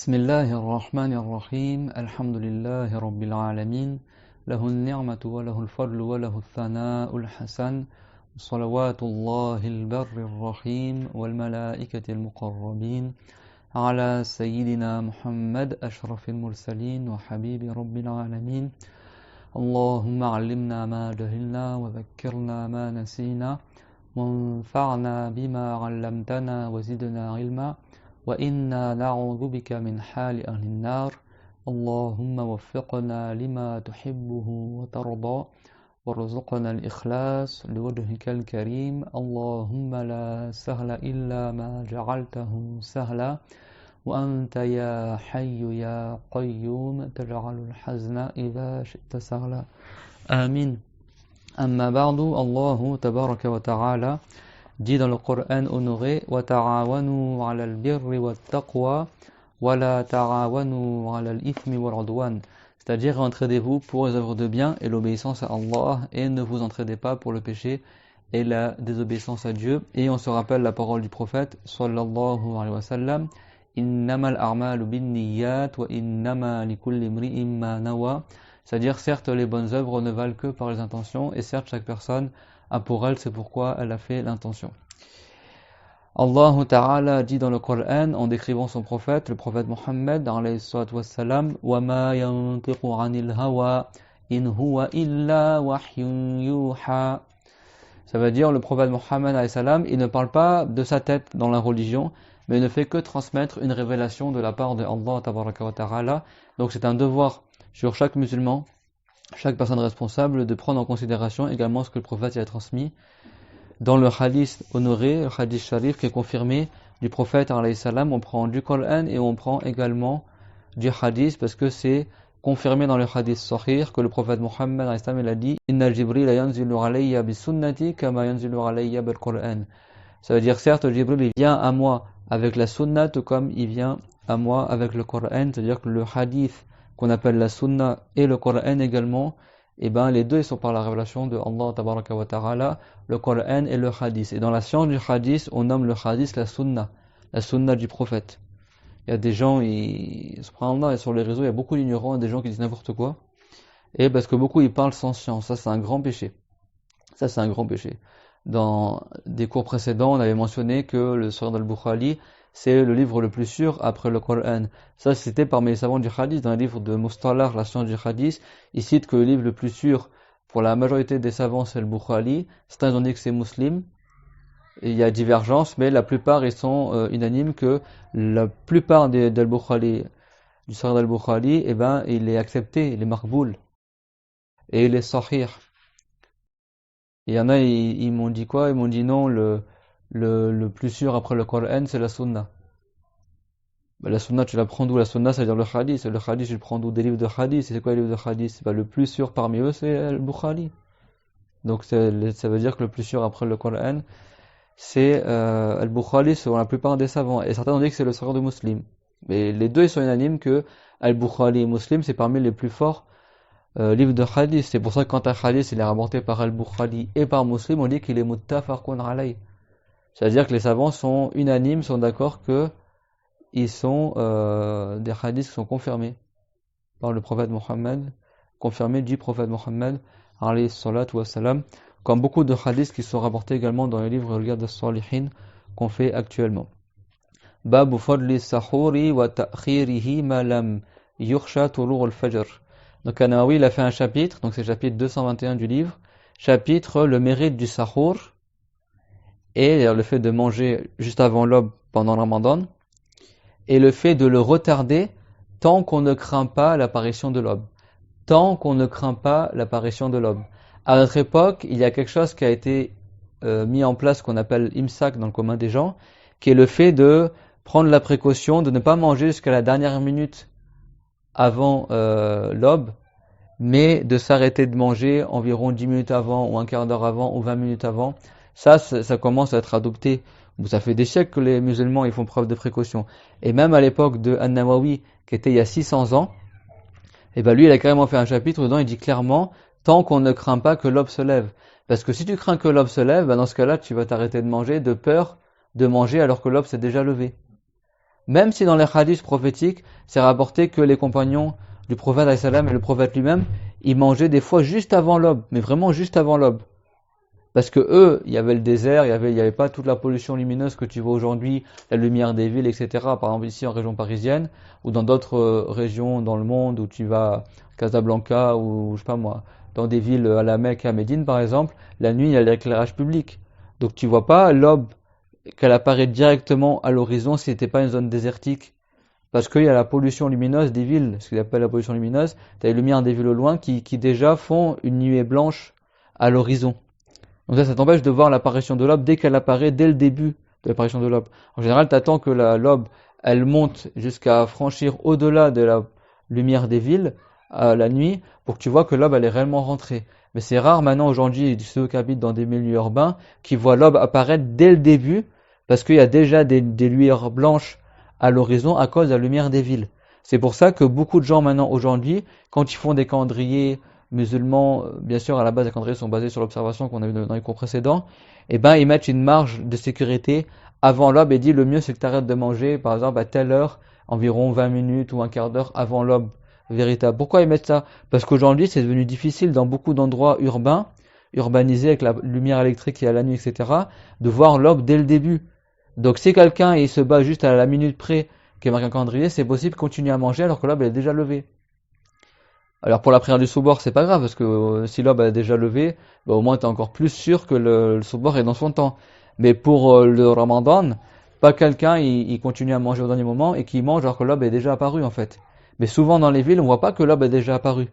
بسم الله الرحمن الرحيم الحمد لله رب العالمين له النعمة وله الفضل وله الثناء الحسن صلوات الله البر الرحيم والملائكة المقربين على سيدنا محمد أشرف المرسلين وحبيب رب العالمين اللهم علمنا ما جهلنا وذكرنا ما نسينا وانفعنا بما علمتنا وزدنا علما وإنا نعوذ بك من حال أهل النار اللهم وفقنا لما تحبه وترضى وارزقنا الإخلاص لوجهك الكريم اللهم لا سهل إلا ما جعلته سهلا وأنت يا حي يا قيوم تجعل الحزن إذا شئت سهلا آمين أما بعد الله تبارك وتعالى dit dans le Coran honoré وَتَعَاوَنُوا عَلَى الْبِرِّ وَالتَّقْوَى وَلَا تَعَاوَنُوا عَلَى الْإِثْمِ وَالْعُدْوَانِ c'est-à-dire entraidez-vous pour les œuvres de bien et l'obéissance à Allah et ne vous entraidez pas pour le péché et la désobéissance à Dieu. Et on se rappelle la parole du prophète sallallahu alayhi wa sallam إِنَّمَا الْأَعْمَالُ بِالنِّيَّاتِ وَإِنَّمَا لِكُلِّ امْرِئٍ مَا نَوَى c'est-à-dire certes les bonnes œuvres ne valent que par les intentions et certes chaque personne a pour elle, c'est pourquoi elle a fait l'intention. Allah Ta'ala dit dans le Coran, en décrivant son prophète, le prophète Mohammed, alayhi salatu wassalam, وَمَا يَنْطِقُ عَنِ الْهَوَى إِنْ هُوَ إِلَّا وَحْيٌ يُوحَى ça veut dire, le prophète Mohammed, alayhi salam, il ne parle pas de sa tête dans la religion, mais il ne fait que transmettre une révélation de la part de Allah Tabaraka wa Ta'ala. Donc c'est un devoir sur chaque musulman, chaque personne responsable de prendre en considération également ce que le prophète a transmis. Dans le hadith honoré, le hadith sharif qui est confirmé du prophète alayhi salam, on prend du Coran et on prend également du hadith parce que c'est confirmé dans le hadith sahih que le prophète Mohammed alayhi salam il a dit Inna Jibril yanzilu alayya bi sunnati kama yanzilu alayya bil Coran. Ça veut dire certes Jibril il vient à moi avec la sunna tout comme il vient à moi avec le Coran, c'est-à-dire que le hadith qu'on appelle la sunna et le Coran également, et ben les deux ils sont par la révélation de Allah Tabaraka wa Ta'ala, le Coran et le hadith. Et dans la science du hadith, on nomme le hadith la sunna du prophète. Il y a des gens, subhanallah, et sur les réseaux, il y a beaucoup d'ignorants, des gens qui disent n'importe quoi. Et parce que beaucoup ils parlent sans science, ça c'est un grand péché. Ça c'est un grand péché. Dans des cours précédents, on avait mentionné que le Sahih al-Bukhari c'est le livre le plus sûr après le Coran. Ça, c'était parmi les savants du hadith. Dans le livre de Mustalah, la science du hadith, ils citent que le livre le plus sûr pour la majorité des savants, c'est le Bukhari. Certains ont dit que c'est Muslim. Et il y a divergence, mais la plupart, ils sont unanimes que la plupart del Bukhari, du Sahih al-Bukhari, eh ben, il est accepté, il est maqboul. Et il est sahih. Il y en a, ils m'ont dit quoi? Ils m'ont dit non, le plus sûr après le Coran, c'est la sunna. La sunna, tu la prends d'où? La sunna, c'est-à-dire le hadith. Le hadith, tu le prends d'où? Des livres de hadith. C'est quoi les livres de hadith? Le plus sûr parmi eux, c'est le Bukhari. Donc, ça veut dire que le plus sûr après le Coran, c'est le Bukhari selon la plupart des savants. Et certains ont dit que c'est le Sahih de Muslim. Mais les deux, ils sont unanimes que Al-Bukhari et Muslim, c'est parmi les plus forts livres de hadith. C'est pour ça que quand un hadith, il est rapporté par Al-Bukhari et par Muslim, on dit qu'il est muttafaqun alayh. C'est-à-dire que les savants sont unanimes, sont d'accord que ils sont des hadiths qui sont confirmés par le prophète Mohammed, confirmés du prophète Mohammed, alayhi salatu wassalam, comme beaucoup de hadiths qui sont rapportés également dans les livres Riyad as-Salihin qu'on fait actuellement. Babu fadli sahuri wa ta'khirihi ma lam yukhsha tulu' al-fajr. Donc An-Nawawi il a fait un chapitre, donc c'est le chapitre 221 du livre, chapitre le mérite du sahur et le fait de manger juste avant l'aube pendant le Ramadan et le fait de le retarder tant qu'on ne craint pas l'apparition de l'aube. Tant qu'on ne craint pas l'apparition de l'aube. À notre époque, il y a quelque chose qui a été mis en place qu'on appelle imsak dans le commun des gens, qui est le fait de prendre la précaution de ne pas manger jusqu'à la dernière minute avant l'aube, mais de s'arrêter de manger environ 10 minutes avant, ou un quart d'heure avant, ou 20 minutes avant. Ça commence à être adopté. Ça fait des siècles que les musulmans ils font preuve de précaution. Et même à l'époque de An-Nawawi, qui était il y a 600 ans, et ben lui il a carrément fait un chapitre dedans, il dit clairement, tant qu'on ne craint pas que l'aube se lève. Parce que si tu crains que l'aube se lève, ben dans ce cas-là, tu vas t'arrêter de manger de peur de manger alors que l'aube s'est déjà levée. Même si dans les hadiths prophétiques, c'est rapporté que les compagnons du prophète alayhi salam et le prophète lui-même, ils mangeaient des fois juste avant l'aube, mais vraiment juste avant l'aube. Parce que eux, il y avait le désert, il y avait pas toute la pollution lumineuse que tu vois aujourd'hui, la lumière des villes, etc. Par exemple ici en région parisienne, ou dans d'autres régions dans le monde où tu vas à Casablanca ou je sais pas moi, dans des villes à la Mecque, à Médine par exemple, la nuit il y a l'éclairage public. Donc tu vois pas l'aube qu'elle apparaît directement à l'horizon si c'était pas une zone désertique. Parce qu'il y a la pollution lumineuse des villes, ce qu'ils appellent la pollution lumineuse, tu as les lumières des villes au loin qui déjà font une nuée blanche à l'horizon. Donc ça t'empêche de voir l'apparition de l'aube dès qu'elle apparaît, dès le début de l'apparition de l'aube. En général, tu attends que l'aube, elle monte jusqu'à franchir au-delà de la lumière des villes, la nuit, pour que tu vois que l'aube, elle est réellement rentrée. Mais c'est rare maintenant aujourd'hui, ceux qui habitent dans des milieux urbains, qui voient l'aube apparaître dès le début, parce qu'il y a déjà des lueurs blanches à l'horizon à cause de la lumière des villes. C'est pour ça que beaucoup de gens maintenant aujourd'hui, quand ils font des calendriers musulmans, bien sûr à la base les calendriers sont basés sur l'observation qu'on a vu dans les cours précédents, et ben ils mettent une marge de sécurité avant l'aube et dit le mieux c'est que tu arrêtes de manger par exemple à telle heure, environ 20 minutes ou un quart d'heure avant l'aube véritable. Pourquoi ils mettent ça? Parce qu'aujourd'hui c'est devenu difficile dans beaucoup d'endroits urbains, urbanisés avec la lumière électrique et à la nuit, etc., de voir l'aube dès le début. Donc si quelqu'un il se bat juste à la minute près qui est marqué un calendrier, c'est possible de continuer à manger alors que l'aube est déjà levée. Alors pour la prière du soubor, c'est pas grave parce que si l'aube est déjà levée, bah, au moins tu es encore plus sûr que le soubor est dans son temps. Mais pour le ramadan, pas quelqu'un il continue à manger au dernier moment et qui mange alors que l'aube est déjà apparue en fait. Mais souvent dans les villes, on voit pas que l'aube est déjà apparue.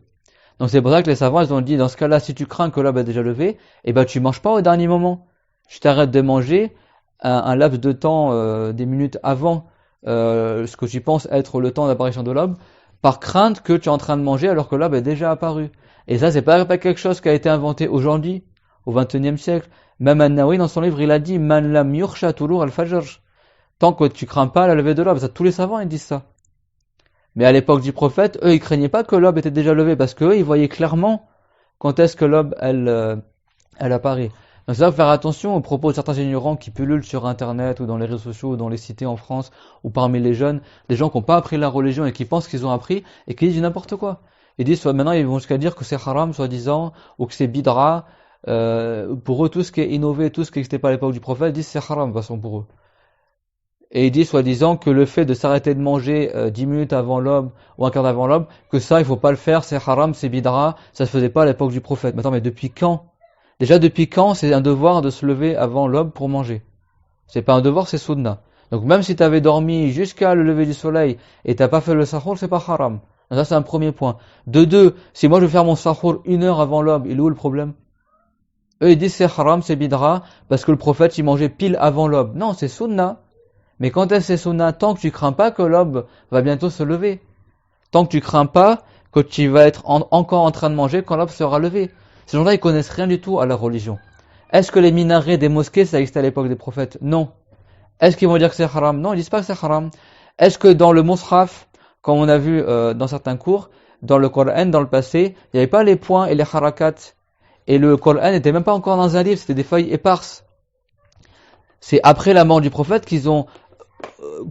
Donc c'est pour ça que les savants ils ont dit dans ce cas-là, si tu crains que l'aube est déjà levée, eh ben tu manges pas au dernier moment. Tu t'arrêtes de manger un laps de temps, des minutes avant ce que tu penses être le temps d'apparition de l'aube, par crainte que tu es en train de manger alors que l'aube est déjà apparue. Et ça, c'est pas quelque chose qui a été inventé aujourd'hui, au XXIe siècle. Même An-Nawawi, dans son livre, il a dit Man lam yursha tulur al-fajr. Tant que tu crains pas la levée de l'aube, ça, tous les savants ils disent ça. Mais à l'époque du prophète, eux, ils craignaient pas que l'aube était déjà levée, parce qu'eux, ils voyaient clairement quand est-ce que l'aube, elle apparaît. Donc c'est là, faire attention aux propos de certains ignorants qui pullulent sur Internet ou dans les réseaux sociaux ou dans les cités en France ou parmi les jeunes, des gens qui n'ont pas appris la religion et qui pensent qu'ils ont appris et qui disent n'importe quoi. Ils disent, soit maintenant ils vont jusqu'à dire que c'est haram, soi-disant, ou que c'est bidra. Pour eux, tout ce qui est innové, tout ce qui n'existait pas à l'époque du prophète, ils disent c'est haram, de toute façon, pour eux. Et ils disent, soi-disant, que le fait de s'arrêter de manger 10 minutes avant l'aube ou un quart d'avant l'aube, que ça, il faut pas le faire, c'est haram, c'est bidra, ça se faisait pas à l'époque du prophète. Mais attends, mais depuis quand? Déjà, depuis quand c'est un devoir de se lever avant l'aube pour manger? C'est pas un devoir, c'est sunna. Donc même si tu avais dormi jusqu'à le lever du soleil et t'as pas fait le sahur, c'est pas haram. Donc ça, c'est un premier point. De deux, si moi je veux faire mon sahur 1 heure avant l'aube, il est où le problème? Eux, ils disent c'est haram, c'est bidra, parce que le prophète, il mangeait pile avant l'aube. Non, c'est sunna. Mais quand est-ce que c'est sunna? Tant que tu crains pas que l'aube va bientôt se lever. Tant que tu crains pas que tu vas être encore en train de manger quand l'aube sera levée. Ces gens-là, ils connaissent rien du tout à la religion. Est-ce que les minarets des mosquées, ça existait à l'époque des prophètes? Non. Est-ce qu'ils vont dire que c'est haram? Non, ils disent pas que c'est haram. Est-ce que dans le Mus'haf, comme on a vu dans certains cours, dans le Coran, dans le passé, il n'y avait pas les points et les harakats, et le Coran n'était même pas encore dans un livre, c'était des feuilles éparses. C'est après la mort du prophète qu'ils ont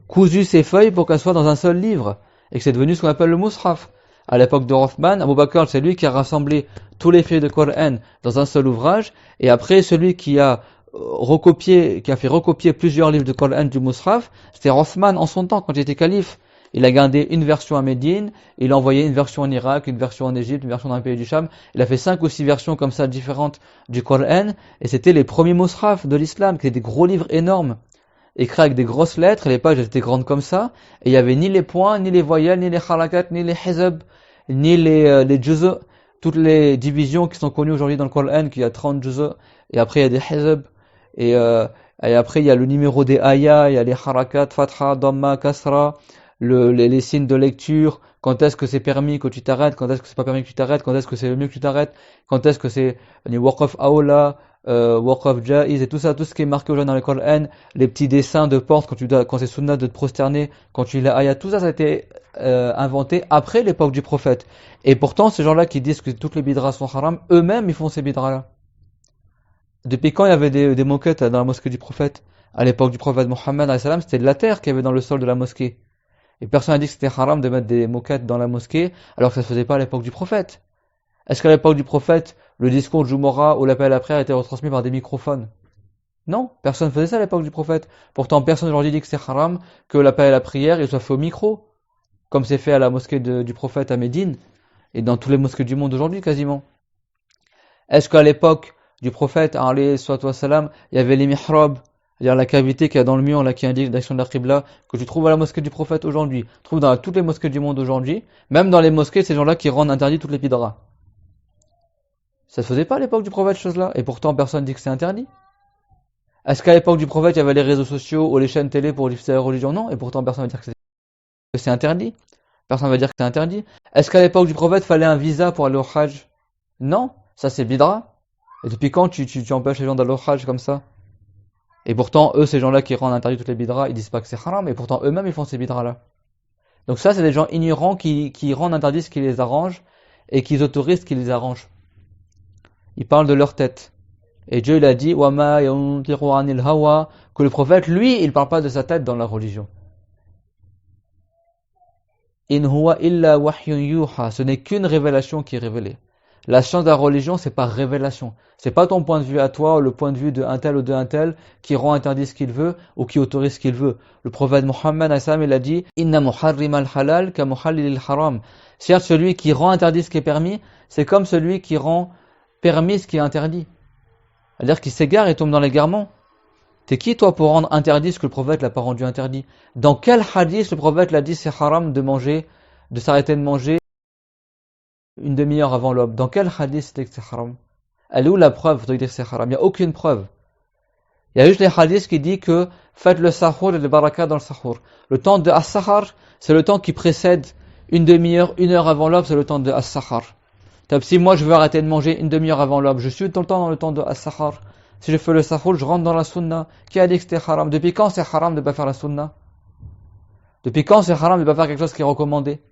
cousu ces feuilles pour qu'elles soient dans un seul livre, et que c'est devenu ce qu'on appelle le Mus'haf. À l'époque de Rothman, Abu Bakr, c'est lui qui a rassemblé tous les feuilles de Coran dans un seul ouvrage, et après celui qui a fait recopier plusieurs livres de Coran du Mus'haf, c'était Rothman en son temps, quand il était calife. Il a gardé une version à Médine, il a envoyé une version en Irak, une version en Égypte, une version dans le pays du Cham. Il a fait 5 ou 6 versions comme ça différentes du Coran, et c'était les premiers Mus'haf de l'islam, qui étaient des gros livres énormes, écrits avec des grosses lettres, et les pages étaient grandes comme ça, et il n'y avait ni les points, ni les voyelles, ni les harakat, ni les hizb, ni les juz', toutes les divisions qui sont connues aujourd'hui dans le Coran, qu'il y a 30 juz', et après il y a des hizb, et après il y a le numéro des ayats, il y a les harakat, fatha, damma, kasra, les signes de lecture, quand est-ce que c'est permis que tu t'arrêtes, quand est-ce que c'est pas permis que tu t'arrêtes, quand est-ce que c'est le mieux que tu t'arrêtes, quand est-ce que c'est les waqf awla, waqf jaiz, et tout ça, tout ce qui est marqué aujourd'hui dans le Coran, les petits dessins de porte quand c'est sunnah de te prosterner, quand tu lis l'ayat, tout ça, ça a été inventé après l'époque du prophète. Et pourtant, ces gens-là qui disent que toutes les bidras sont haram, eux-mêmes ils font ces bidras-là. Depuis quand il y avait des moquettes dans la mosquée du prophète? À l'époque du prophète Mohammed, c'était de la terre qu'il y avait dans le sol de la mosquée. Et personne n'a dit que c'était haram de mettre des moquettes dans la mosquée, alors que ça se faisait pas à l'époque du prophète. Est-ce qu'à l'époque du prophète, le discours de Jumora ou l'appel à la prière était retransmis par des microphones? Non, personne ne faisait ça à l'époque du prophète. Pourtant, personne aujourd'hui dit que c'est haram que l'appel à la prière il soit fait au micro, comme c'est fait à la mosquée du prophète à Médine, et dans toutes les mosquées du monde aujourd'hui quasiment. Est-ce qu'à l'époque du prophète, alayhi salatu wassalam, il y avait les mihrab, c'est-à-dire la cavité qu'il y a dans le mur là qui indique la direction de la Qibla, que tu trouves à la mosquée du prophète aujourd'hui, tu trouves dans toutes les mosquées du monde aujourd'hui, même dans les mosquées, ces gens-là qui rendent interdit toutes les bidras. Ça se faisait pas à l'époque du prophète, chose là, et pourtant personne dit que c'est interdit. Est-ce qu'à l'époque du prophète, il y avait les réseaux sociaux ou les chaînes télé pour diffuser la religion? Non, et pourtant personne va dire que c'est interdit. Personne va dire que c'est interdit. Est-ce qu'à l'époque du prophète, fallait un visa pour aller au Hajj? Non, ça c'est bidra. Et depuis quand tu empêches les gens d'aller au Hajj comme ça? Et pourtant, eux, ces gens-là qui rendent interdit toutes les bidras, ils disent pas que c'est haram, et pourtant eux-mêmes ils font ces bidras-là. Donc ça, c'est des gens ignorants qui rendent interdit ce qui les arrange, et qui autorisent ce qui les arrange. Ils parlent de leur tête. Et Dieu il a dit Wama yantiqu anil hawa, que le prophète, lui, il parle pas de sa tête dans la religion. In huwa illa wahyun yuha, ce n'est qu'une révélation qui est révélée. La science de la religion, c'est par révélation. C'est pas ton point de vue à toi, ou le point de vue d'un tel ou d'un tel, qui rend interdit ce qu'il veut, ou qui autorise ce qu'il veut. Le prophète Mohammed, il a dit Inna muharrim al-halal ka muhallil al-haram. Certes, celui qui rend interdit ce qui est permis, c'est comme celui qui rend permis ce qui est interdit. C'est-à-dire qu'il s'égare et tombe dans l'égarement. T'es qui toi pour rendre interdit ce que le prophète l'a pas rendu interdit? Dans quel hadith le prophète l'a dit c'est haram de manger, de s'arrêter de manger une demi-heure avant l'aube? Dans quel hadith c'était que c'est haram? Elle est où la preuve de dire que c'est haram? Il n'y a aucune preuve. Il y a juste les hadiths qui disent que faites le sahur et le baraka dans le sahur. Le temps de as-sahar, c'est le temps qui précède une demi-heure, une heure avant l'aube, c'est le temps de as-sahar. Si moi je veux arrêter de manger une demi-heure avant l'aube, je suis tout le temps dans le temps de as-sahar. Si je fais le sahur, je rentre dans la sunna. Qui a dit que c'était haram? Depuis quand c'est haram de ne pas faire la sunna? Depuis quand c'est haram de ne pas faire quelque chose qui est recommandé?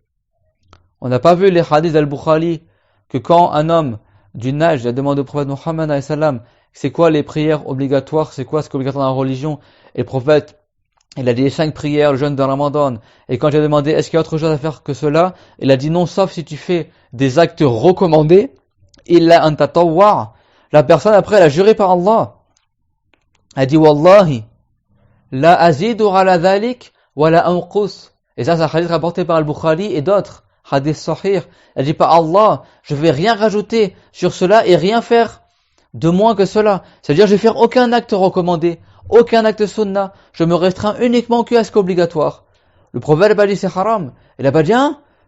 On n'a pas vu les hadiths d'Al-Bukhari que quand un homme du Najd a demandé au prophète Mohammed c'est quoi les prières obligatoires, c'est quoi ce qui est obligatoire dans la religion, et le prophète il a dit les 5 prières, le jeûne de Ramadan. Et quand j'ai demandé est-ce qu'il y a autre chose à faire que cela, il a dit non, sauf si tu fais des actes recommandés. Illa an tatawwa'. La personne après elle a juré par Allah. Elle a dit Wallahi, la azidu ala dhalik wa la anqus. Et ça c'est un hadith rapporté par Al-Bukhari et d'autres. Hadith sahih. Elle dit par Allah, je vais rien rajouter sur cela et rien faire de moins que cela. C'est-à-dire je vais faire aucun acte recommandé. Aucun acte sunna, je me restreins uniquement qu'à ce qu'obligatoire. Le prophète n'a pas dit c'est haram. Il n'a pas dit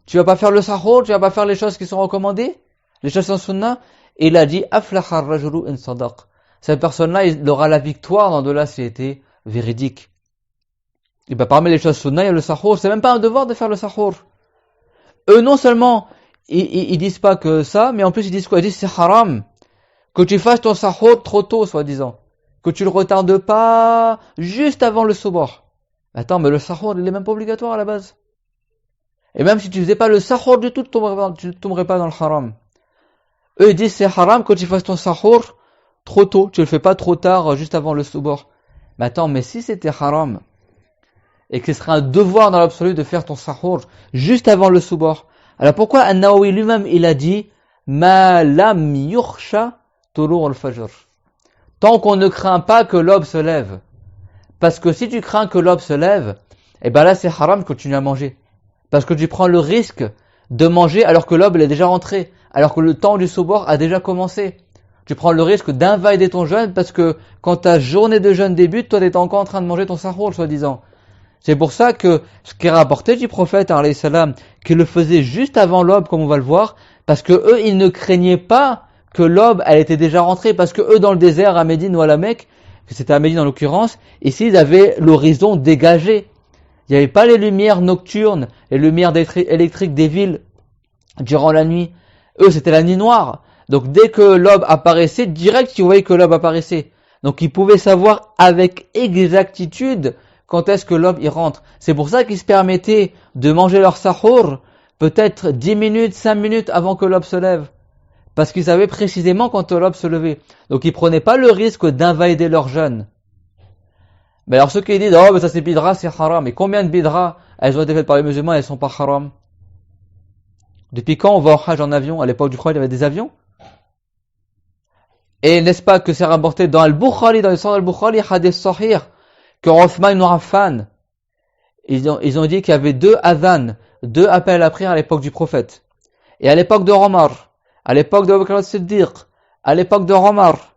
tu vas pas faire le sahur, tu vas pas faire les choses qui sont recommandées, les choses sont sunna. Et il a dit aflaha ar-rajulu in sadaq. Cette personne-là, il aura la victoire dans de là s'il était véridique. Et parmi les choses sunna, il y a le sahur. C'est même pas un devoir de faire le sahur. Eux non seulement ils disent pas que ça, mais en plus ils disent quoi? Ils disent c'est haram que tu fasses ton sahur trop tôt, soi-disant. Que tu le retardes pas juste avant le soubor. Attends, mais le sahur, il est même pas obligatoire à la base. Et même si tu faisais pas le sahur du tout, tu tomberais pas dans le haram. Eux, ils disent c'est haram que tu fasses ton sahur trop tôt. Tu le fais pas trop tard, juste avant le soubor. Mais attends, mais si c'était haram, et que ce serait un devoir dans l'absolu de faire ton sahur juste avant le soubor, alors pourquoi An-Nawawi lui-même, il a dit ma lam yukhsha tulur al-fajr? Tant qu'on ne craint pas que l'aube se lève. Parce que si tu crains que l'aube se lève, eh ben là c'est haram de continuer à manger. Parce que tu prends le risque de manger alors que l'aube elle est déjà rentrée, alors que le temps du soubor a déjà commencé. Tu prends le risque d'invalider ton jeûne parce que quand ta journée de jeûne débute, toi tu es encore en train de manger ton sahur, soi-disant. C'est pour ça que ce qui est rapporté du prophète, alayhi salam, qu'il le faisait juste avant l'aube, comme on va le voir, parce que eux, ils ne craignaient pas que l'aube, elle était déjà rentrée, parce que eux, dans le désert, à Médine ou à la Mecque, que c'était à Médine en l'occurrence, ici, ils avaient l'horizon dégagé. Il n'y avait pas les lumières nocturnes, les lumières électriques des villes durant la nuit. Eux, c'était la nuit noire. Donc, dès que l'aube apparaissait, direct, ils voyaient que l'aube apparaissait. Donc, ils pouvaient savoir avec exactitude quand est-ce que l'aube y rentre. C'est pour ça qu'ils se permettaient de manger leur sahur, peut-être 10 minutes, 5 minutes avant que l'aube se lève. Parce qu'ils savaient précisément quand l'aube se levait. Donc ils prenaient pas le risque d'invalider leur jeûne. Mais alors ceux qui disent, oh, mais ça c'est bidra, c'est haram. Mais combien de bidra, elles ont été faites par les musulmans et elles sont pas haram? Depuis quand on va au Hajj en avion? À l'époque du Prophète, il y avait des avions. Et n'est-ce pas que c'est rapporté dans Al-Bukhari, dans le sens Al-Bukhari, hadith sahih, que Othman ibn Affan, ils ont dit qu'il y avait deux adhan, deux appels à la prière à l'époque du Prophète. Et à l'époque de Omar, à l'époque de Abu Bakr as-Siddiq, à l'époque de Omar,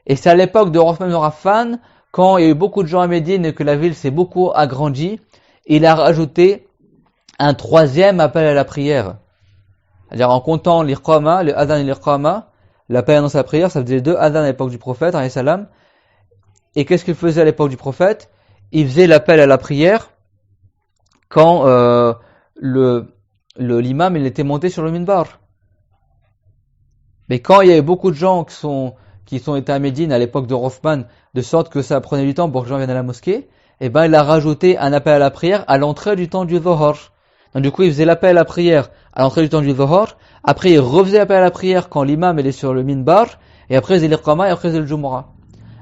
et c'est à l'époque de Othman ibn Affan, quand il y a eu beaucoup de gens à Médine et que la ville s'est beaucoup agrandie, il a rajouté un troisième appel à la prière. C'est-à-dire en comptant l'iqama, le adhan et l'iqama, l'appel annonce à la prière, ça faisait deux adhan à l'époque du prophète, alayhi salam. Et qu'est-ce qu'il faisait à l'époque du prophète? Il faisait l'appel à la prière quand l'imam il était monté sur le minbar. Mais quand il y avait beaucoup de gens qui sont été à Médine à l'époque de Rothman, de sorte que ça prenait du temps pour que les gens viennent à la mosquée, et ben il a rajouté un appel à la prière à l'entrée du temps du Dhuhr. Donc du coup il faisait l'appel à la prière à l'entrée du temps du Dhuhr, après il refaisait l'appel à la prière quand l'imam est sur le minbar, et après il faisait l'iqama et après il faisait le Jumu'ah.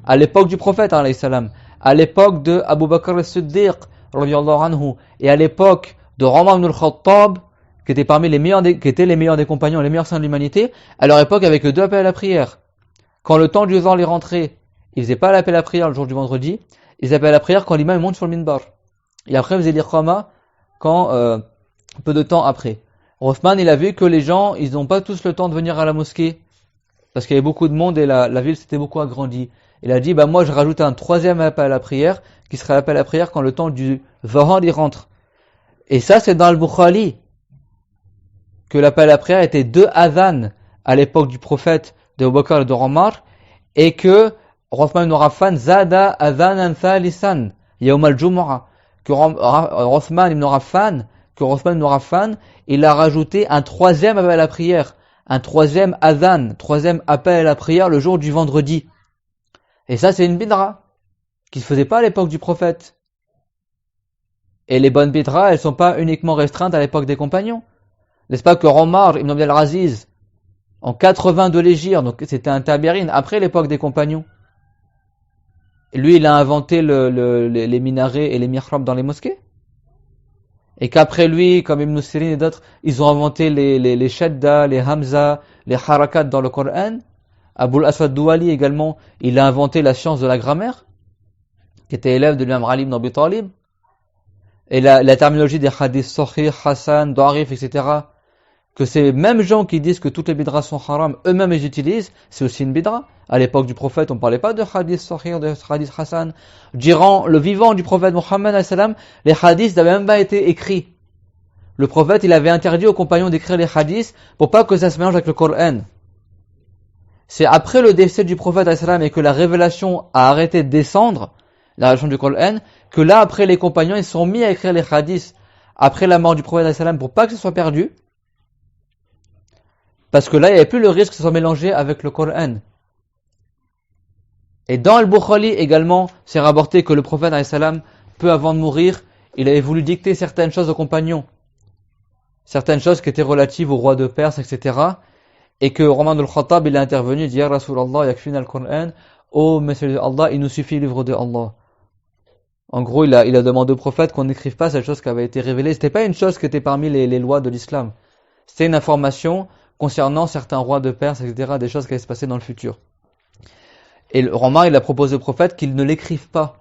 À l'époque du prophète, alayhi salam, à l'époque de Abu Bakr as-Siddiq, radiyallahu anhu, et à l'époque de Omar ibn al-Khattab, qui étaient les meilleurs des compagnons, les meilleurs saints de l'humanité, à leur époque avec deux appels à la prière. Quand le temps du Dhuhr est rentré, ils faisaient pas l'appel à la prière le jour du vendredi, ils appelaient à la prière quand l'imam monte sur le minbar. Et après ils faisaient l'iqama quand peu de temps après. Rothman, il a vu que les gens, ils n'ont pas tous le temps de venir à la mosquée, parce qu'il y avait beaucoup de monde et la ville s'était beaucoup agrandie. Il a dit, moi je rajoute un troisième appel à la prière, qui sera l'appel à la prière quand le temps du Dhuhr y rentre. Et ça c'est dans Al-Bukhari, que l'appel à la prière était deux adhan à l'époque du prophète de Abu Bakr et de Omar, et que Rothman ibn Affan zada adhanan thalisan yawm al-Jumu'ah, que Rothman ibn Affan, il a rajouté un troisième appel à la prière, un troisième adhan, troisième appel à la prière le jour du vendredi. Et ça c'est une bidra qui se faisait pas à l'époque du prophète. Et les bonnes bidras, elles sont pas uniquement restreintes à l'époque des compagnons. N'est-ce pas que Omar ibn Abdel Aziz, en 82 l'hégire, donc c'était un tabi'in, après l'époque des compagnons, lui il a inventé les minarets et les mihrabs dans les mosquées. Et qu'après lui, comme Ibn Sirin et d'autres, ils ont inventé les shadda, les hamza, les harakat dans le Coran. Abul Aswad Douali également, il a inventé la science de la grammaire, qui était élève de l'imam Ali ibn Abi Talib. Et la terminologie des hadiths sahih, hasan, da'if, etc., que ces mêmes gens qui disent que toutes les bidras sont haram, eux-mêmes les utilisent, c'est aussi une bidra. À l'époque du prophète, on ne parlait pas de hadith sahih, de hadith hasan. Durant le vivant du prophète Mohammed, les hadiths n'avaient même pas été écrits. Le prophète, il avait interdit aux compagnons d'écrire les hadiths pour pas que ça se mélange avec le Coran. C'est après le décès du prophète et que la révélation a arrêté de descendre, la révélation du Coran, que là, après les compagnons, ils sont mis à écrire les hadiths après la mort du prophète pour pas que ce soit perdu. Parce que là, il n'y avait plus le risque que ce soit mélangé avec le Coran. Et dans Al-Bukhari également, c'est rapporté que le prophète, peu avant de mourir, il avait voulu dicter certaines choses aux compagnons. Certaines choses qui étaient relatives au roi de Perse, etc. Et que Omar al-Khattab, il est intervenu, il dit, Ya Rasulallah, yakfina al-Qur'an, ô Messie d'Allah, il nous suffit le livre de Allah. En gros, il a demandé au prophète qu'on n'écrive pas cette chose qui avait été révélée. C'était pas une chose qui était parmi les lois de l'islam. C'était une information concernant certains rois de Perse, etc., des choses qui allaient se passer dans le futur. Et Omar, il a proposé au prophète qu'il ne l'écrive pas.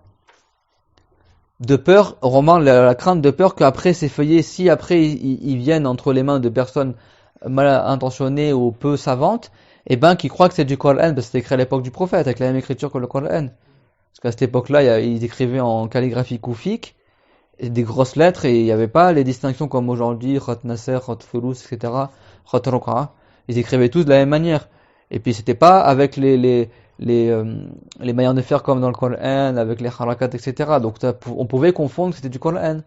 De peur, Omar, la crainte de peur qu'après ces feuillets, si après ils viennent entre les mains de personnes mal intentionnées ou peu savantes, qui croient que c'est du Coran, parce que c'était écrit à l'époque du prophète, avec la même écriture que le Coran. Parce qu'à cette époque-là, ils écrivaient en calligraphie koufique, des grosses lettres, et il n'y avait pas les distinctions comme aujourd'hui, Khat Nasser, Khat Furus, etc., Khat Ruqa. Ils écrivaient tous de la même manière. Et puis c'était pas avec les manières de faire comme dans le Coran, avec les harakat, etc. Donc on pouvait confondre que c'était du Coran.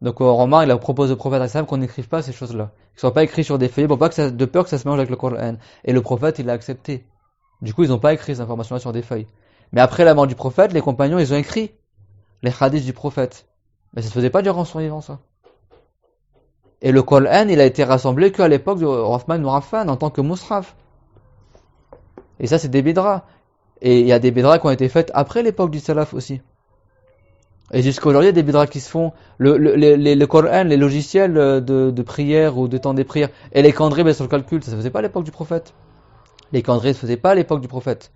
Donc Omar, il a proposé au prophète qu'on n'écrive pas ces choses-là, qu'ils soient pas écrits sur des feuillets, de peur que ça se mélange avec le Coran. Et le prophète, il a accepté. Du coup, ils n'ont pas écrit ces informations-là sur des feuilles. Mais après la mort du prophète, les compagnons, ils ont écrit les hadiths du prophète. Mais ça se faisait pas durant son vivant, ça. Et le Coran, il a été rassemblé qu'à l'époque de Othman ibn Affan, en tant que mushaf. Et ça, c'est des bidras. Et il y a des bidras qui ont été faites après l'époque du salaf aussi. Et jusqu'à aujourd'hui, il y a des bidras qui se font. Le Coran, les logiciels de prière ou de temps des prières, et les calendriers basés sur le calcul, ça se faisait pas à l'époque du prophète. Les calendriers se faisaient pas à l'époque du prophète.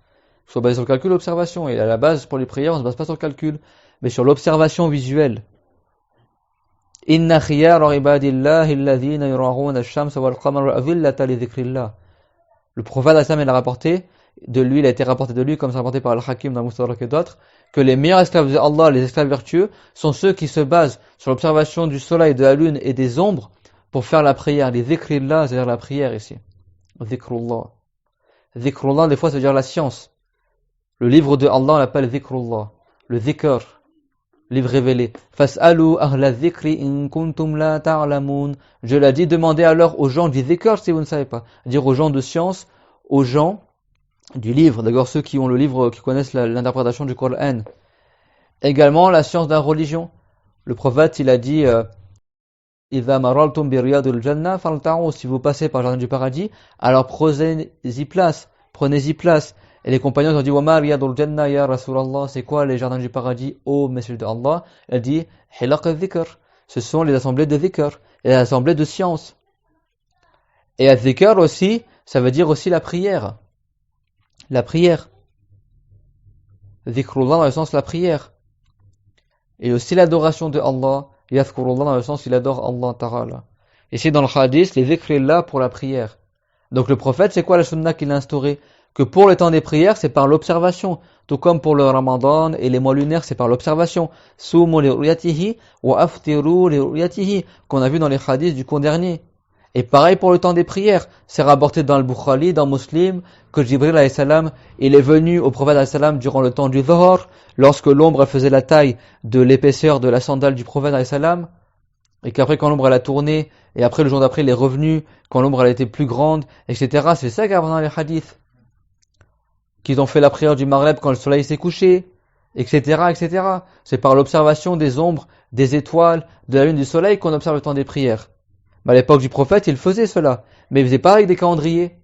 Ils sont basés sur le calcul et l'observation. Et à la base, pour les prières, on se base pas sur le calcul, mais sur l'observation visuelle. Inna khiyara ibadillahi alladhina yura'una ash-shamsa wal qamara adillatan li dhikrillah. Le prophète il a rapporté de lui, il a été rapporté de lui, comme c'est rapporté par Al-Hakim dans Mustadrak et d'autres, que les meilleurs esclaves d'Allah, les esclaves vertueux, sont ceux qui se basent sur l'observation du soleil, de la lune et des ombres pour faire la prière. Les dhikrillah, c'est-à-dire la prière ici. Dhikrullah. Dhikrullah, des fois, ça veut dire la science. Le livre de Allah, on l'appelle Dhikrullah. Le dhikr, livre révélé. Fas'alu ahla dhikri in kuntum la ta'lamun. Je l'ai dit, demandez alors aux gens du dhikr si vous ne savez pas. Dire aux gens de science, aux gens du livre, d'abord ceux qui ont le livre, qui connaissent l'interprétation du Coran. Également la science de la religion. Le prophète, il a dit Idha maraltum bi riyadil jannah falta'u, si vous passez par le jardin du paradis, alors prenez-y place. Et les compagnons ont dit Wa ma riyadul jannah ya Rasulallah, c'est quoi les jardins du paradis, ô messager de Allah? Il dit Hilaq al-dhikr, ce sont les assemblées de dhikr, les assemblées de science. Et al-dhikr aussi, ça veut dire aussi la prière. La prière. Dhikrullah dans le sens la prière. Et aussi l'adoration de Allah. Yadhkurullah dans le sens il adore Allah Ta'ala. Ici dans le hadith, les dhikrillah pour la prière. Donc le prophète, c'est quoi la sunna qu'il a instauré? Que pour le temps des prières, c'est par l'observation. Tout comme pour le Ramadan et les mois lunaires, c'est par l'observation. Sumu li ru'yatihi wa aftiru li ru'yatihi, qu'on a vu dans les hadiths du cours dernier. Et pareil pour le temps des prières, c'est rapporté dans le Bukhari, dans Muslim, que Jibril alayhi salam, il est venu au prophète alayhi salam durant le temps du Dhuhr, lorsque l'ombre faisait la taille de l'épaisseur de la sandale du prophète alayhi salam, et qu'après quand l'ombre elle a tourné, et après le jour d'après il est revenu, quand l'ombre elle était plus grande, etc. C'est ça qu'il y a dans les hadiths. Qu'ils ont fait la prière du Maghreb quand le soleil s'est couché, etc., etc. C'est par l'observation des ombres, des étoiles, de la lune, du soleil qu'on observe le temps des prières. Mais à l'époque du prophète, ils faisaient cela. Mais ils faisaient pas avec des calendriers.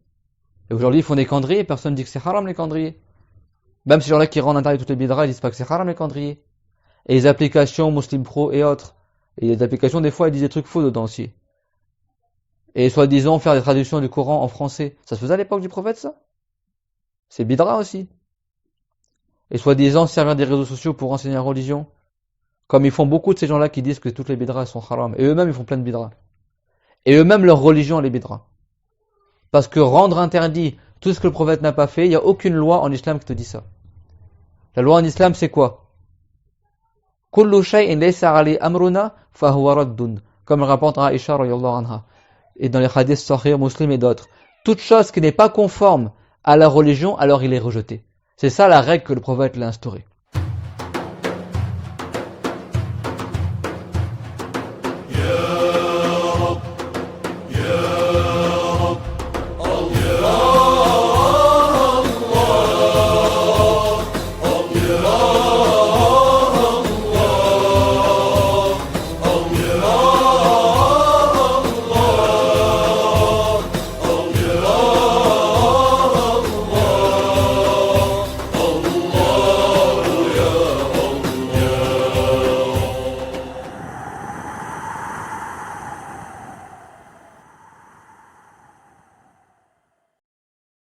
Et aujourd'hui, ils font des calendriers et personne ne dit que c'est haram les calendriers. Même ces gens-là qui rendent interdit toutes les bidras, ils disent pas que c'est haram les calendriers. Et les applications Muslim Pro et autres. Et les applications, des fois, ils disent des trucs faux dedans aussi. Et soi-disant faire des traductions du Coran en français. Ça se faisait à l'époque du prophète, ça? C'est bidra aussi. Et soi-disant servir des réseaux sociaux pour enseigner la religion. Comme ils font beaucoup de ces gens-là qui disent que toutes les bidras sont haram. Et eux-mêmes, ils font plein de bidras. Et eux-mêmes, leur religion, les bidra. Parce que rendre interdit tout ce que le prophète n'a pas fait, il n'y a aucune loi en islam qui te dit ça. La loi en islam, c'est quoi? Kullu shay'in laysa alayhi amruna fahuwa raddun. Comme le rapporte Aïcha radhiyallahu anha. Et dans les hadiths Sahih, Muslim et d'autres. Toute chose qui n'est pas conforme à la religion, alors il est rejeté. C'est ça la règle que le prophète l'a instaurée.